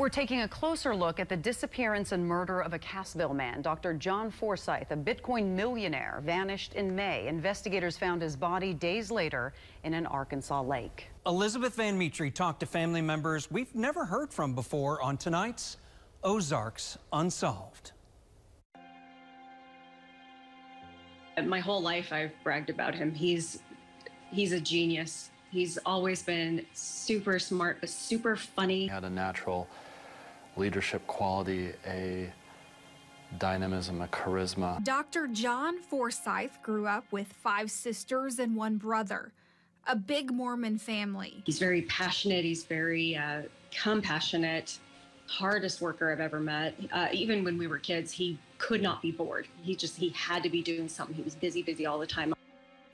We're taking a closer look at the disappearance and murder of a Cassville man. Dr. John Forsyth, a Bitcoin millionaire, vanished in May. Investigators found his body days later in an Arkansas lake. Elizabeth VanMetre talked to family members we've never heard from before on tonight's Ozarks Unsolved. My whole life I've bragged about him. He's a genius. He's always been super smart, but super funny. He had a natural leadership quality, a dynamism, a charisma. Dr. John Forsyth grew up with 5 sisters and 1 brother, a big Mormon family. He's very passionate. He's very compassionate, hardest worker I've ever met. Even when we were kids, he could not be bored. He had to be doing something. He was busy all the time.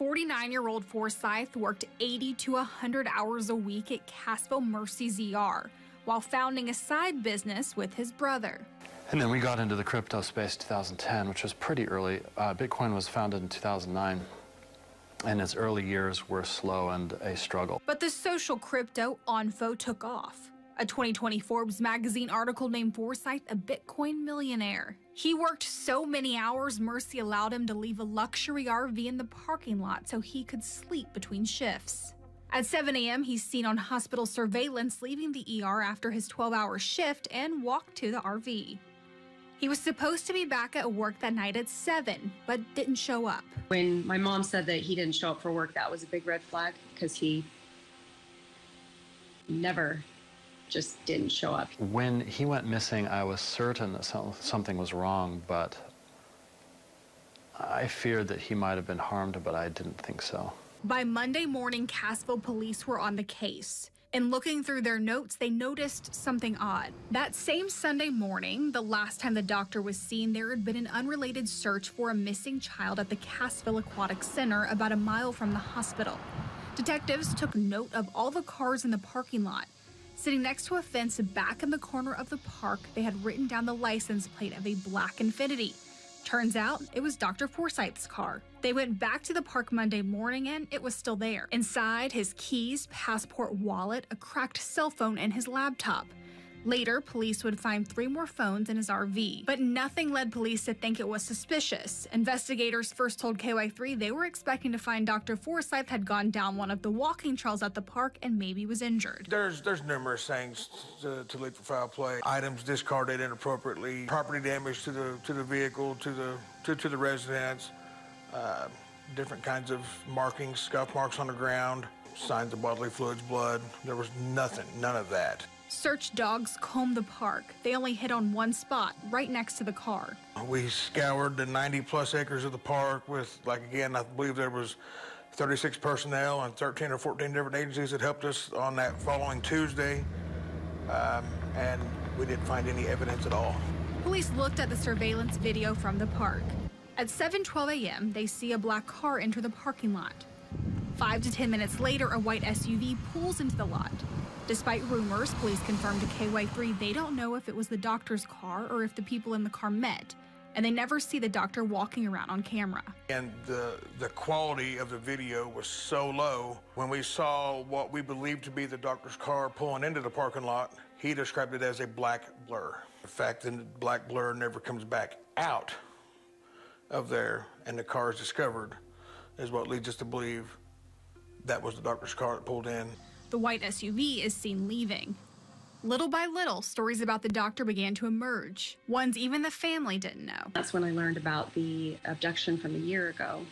49-year-old Forsyth worked 80 to 100 hours a week at Cassville Mercy's ER while founding a side business with his brother. And then we got into the crypto space in 2010, which was pretty early. Bitcoin was founded in 2009, and its early years were slow and a struggle. But the social crypto Onfo took off. A 2020 Forbes magazine article named Forsyth a Bitcoin millionaire. He worked so many hours, Mercy allowed him to leave a luxury RV in the parking lot so he could sleep between shifts. At 7 a.m., he's seen on hospital surveillance leaving the ER after his 12-hour shift and walked to the RV. He was supposed to be back at work that night at 7, but didn't show up. When my mom said that he didn't show up for work, that was a big red flag because he never just didn't show up. When he went missing, I was certain that something was wrong, but I feared that he might have been harmed, but I didn't think so. By Monday morning, Cassville police were on the case. And looking through their notes, they noticed something odd. That same Sunday morning, the last time the doctor was seen, there had been an unrelated search for a missing child at the Cassville Aquatic Center about a mile from the hospital. Detectives took note of all the cars in the parking lot. Sitting next to a fence back in the corner of the park, they had written down the license plate of a black Infiniti. Turns out it was Dr. Forsyth's car. They went back to the park Monday morning and it was still there. Inside, his keys, passport, wallet, a cracked cell phone, and his laptop. Later, police would find 3 more phones in his RV, but nothing led police to think it was suspicious. Investigators first told KY3 they were expecting to find Dr. Forsyth had gone down one of the walking trails at the park and maybe was injured. There's numerous things to lead for foul play. Items discarded inappropriately, property damage to the vehicle, to the residence, different kinds of markings, scuff marks on the ground, signs of bodily fluids, blood. There was nothing, none of that. Search dogs combed the park. They only hit on one spot, right next to the car. We scoured the 90-plus acres of the park with, again, I believe there was 36 personnel and 13 or 14 different agencies that helped us on that following Tuesday, and we didn't find any evidence at all. Police looked at the surveillance video from the park. At 7:12 a.m., they see a black car enter the parking lot. 5 to 10 minutes later, a white SUV pulls into the lot. Despite rumors, police confirmed to KY3 they don't know if it was the doctor's car or if the people in the car met, and they never see the doctor walking around on camera. And the quality of the video was so low. When we saw what we believed to be the doctor's car pulling into the parking lot, he described it as a black blur. The fact that the black blur never comes back out of there and the car is discovered is what leads us to believe that was the doctor's car that pulled in. The white SUV is seen leaving. Little by little, stories about the doctor began to emerge, ones even the family didn't know. That's when I learned about the abduction from a year ago.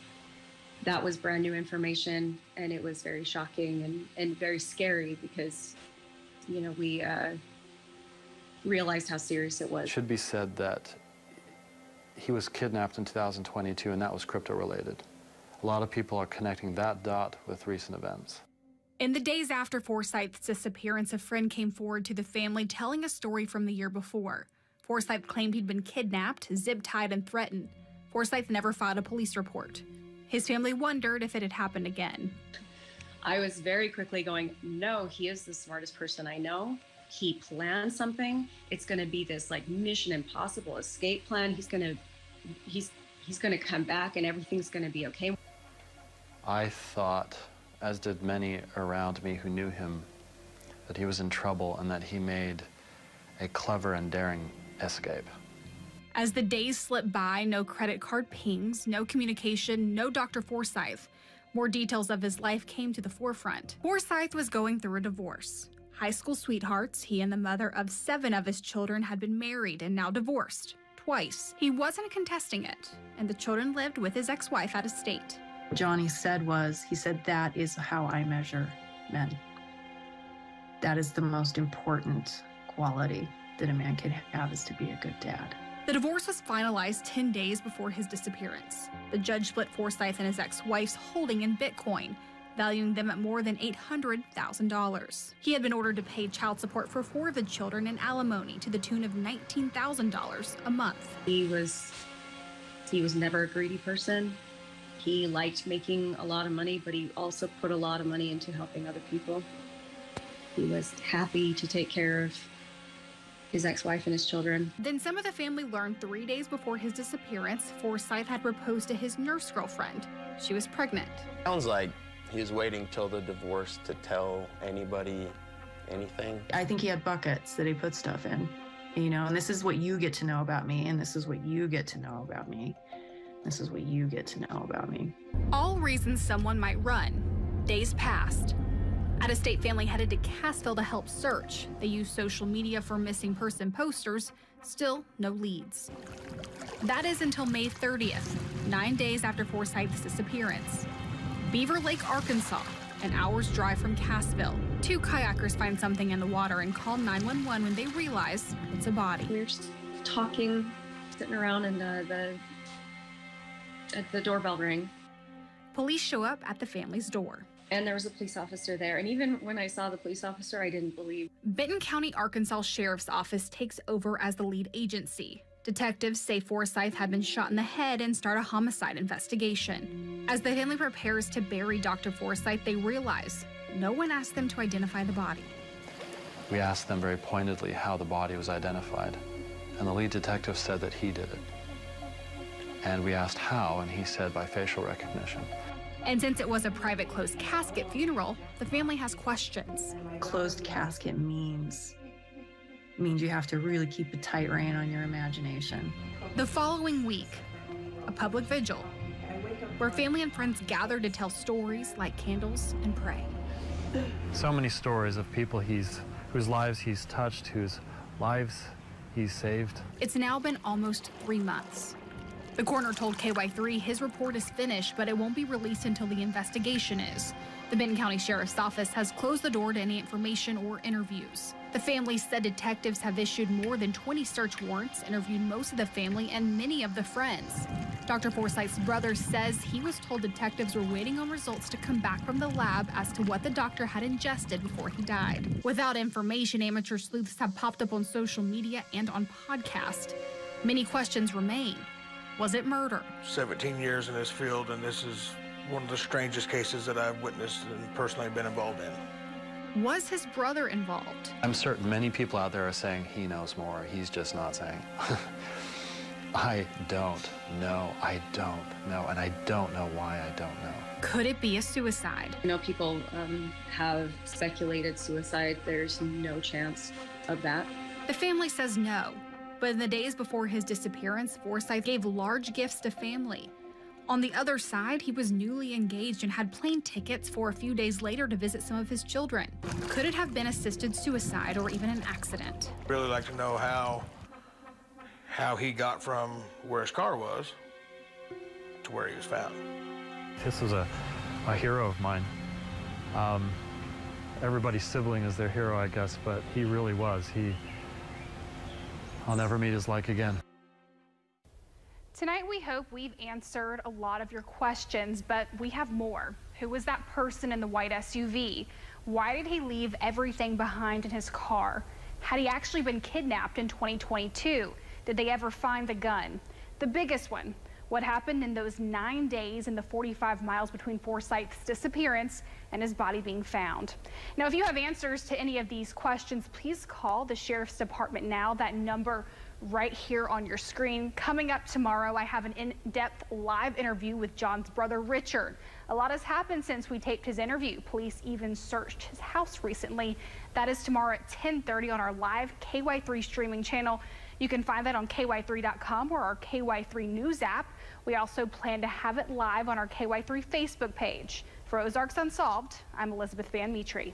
That was brand new information, and it was very shocking and very scary because, we realized how serious it was. It should be said that he was kidnapped in 2022, and that was crypto-related. A lot of people are connecting that dot with recent events. In the days after Forsyth's disappearance, a friend came forward to the family telling a story from the year before. Forsyth claimed he'd been kidnapped, zip-tied, and threatened. Forsyth never filed a police report. His family wondered if it had happened again. I was very quickly going, no, he is the smartest person I know. He planned something. It's going to be this Mission Impossible escape plan. He's going to come back and everything's going to be okay. I thought, as did many around me who knew him, that he was in trouble and that he made a clever and daring escape. As the days slip by, no credit card pings, no communication, no Dr. Forsyth. More details of his life came to the forefront. Forsyth was going through a divorce. High school sweethearts, he and the mother of 7 of his children had been married and now divorced. Twice. He wasn't contesting it, and the children lived with his ex-wife out of state. Johnny said he said, that is how I measure men. That is the most important quality that a man can have, is to be a good dad. The divorce was finalized 10 days before his disappearance. The judge split Forsyth and his ex-wife's holding in Bitcoin, valuing them at more than $800,000. He had been ordered to pay child support for 4 of the children and alimony to the tune of $19,000 a month. He was never a greedy person. He liked making a lot of money, but he also put a lot of money into helping other people. He was happy to take care of his ex-wife and his children. Then some of the family learned 3 days before his disappearance, Forsyth had proposed to his nurse girlfriend. She was pregnant. Sounds like he was waiting till the divorce to tell anybody anything. I think he had buckets that he put stuff in, you know, and this is what you get to know about me, and this is what you get to know about me. This is what you get to know about me. All reasons someone might run. Days passed. Out-of-state family headed to Cassville to help search. They used social media for missing person posters. Still no leads. That is until May 30th, 9 days after Forsyth's disappearance. Beaver Lake, Arkansas, an hour's drive from Cassville. 2 kayakers find something in the water and call 911 when they realize it's a body. We were just talking, sitting around, and the doorbell rang. Police show up at the family's door. And there was a police officer there. And even when I saw the police officer, I didn't believe. Benton County, Arkansas Sheriff's Office takes over as the lead agency. Detectives say Forsyth had been shot in the head and start a homicide investigation. As the family prepares to bury Dr. Forsyth, they realize no one asked them to identify the body. We asked them very pointedly how the body was identified, and the lead detective said that he did it. And we asked how, and he said by facial recognition. And since it was a private closed casket funeral, the family has questions. Closed casket means you have to really keep a tight rein on your imagination. The following week, a public vigil where family and friends gather to tell stories, light candles, and pray. So many stories of people whose lives he's touched, whose lives he's saved. It's now been almost 3 months. The coroner told KY3 his report is finished, but it won't be released until the investigation is. The Benton County Sheriff's Office has closed the door to any information or interviews. The family said detectives have issued more than 20 search warrants, interviewed most of the family and many of the friends. Dr. Forsyth's brother says he was told detectives were waiting on results to come back from the lab as to what the doctor had ingested before he died. Without information, amateur sleuths have popped up on social media and on podcast. Many questions remain. Was it murder? 17 years in this field, and this is one of the strangest cases that I've witnessed and personally been involved in. Was his brother involved? I'm certain many people out there are saying he knows more. He's just not saying. I don't know. I don't know. And I don't know why I don't know. Could it be a suicide? I know people have speculated suicide. There's no chance of that. The family says no. But in the days before his disappearance, Forsyth gave large gifts to family. On the other side, he was newly engaged and had plane tickets for a few days later to visit some of his children. Could it have been assisted suicide or even an accident? I'd really like to know how he got from where his car was to where he was found. This was a hero of mine. Everybody's sibling is their hero, I guess, but he really was. I'll never meet his like again. Tonight, we hope we've answered a lot of your questions, but we have more. Who was that person in the white SUV? Why did he leave everything behind in his car? Had he actually been kidnapped in 2022? Did they ever find the gun? The biggest one, what happened in those 9 days and the 45 miles between Forsyth's disappearance and his body being found. Now, if you have answers to any of these questions, please call the Sheriff's Department now. That number right here on your screen. Coming up tomorrow, I have an in-depth live interview with John's brother, Richard. A lot has happened since we taped his interview. Police even searched his house recently. That is tomorrow at 10:30 on our live KY3 streaming channel. You can find that on ky3.com or our KY3 News app. We also plan to have it live on our KY3 Facebook page. For Ozarks Unsolved, I'm Elizabeth VanMetre.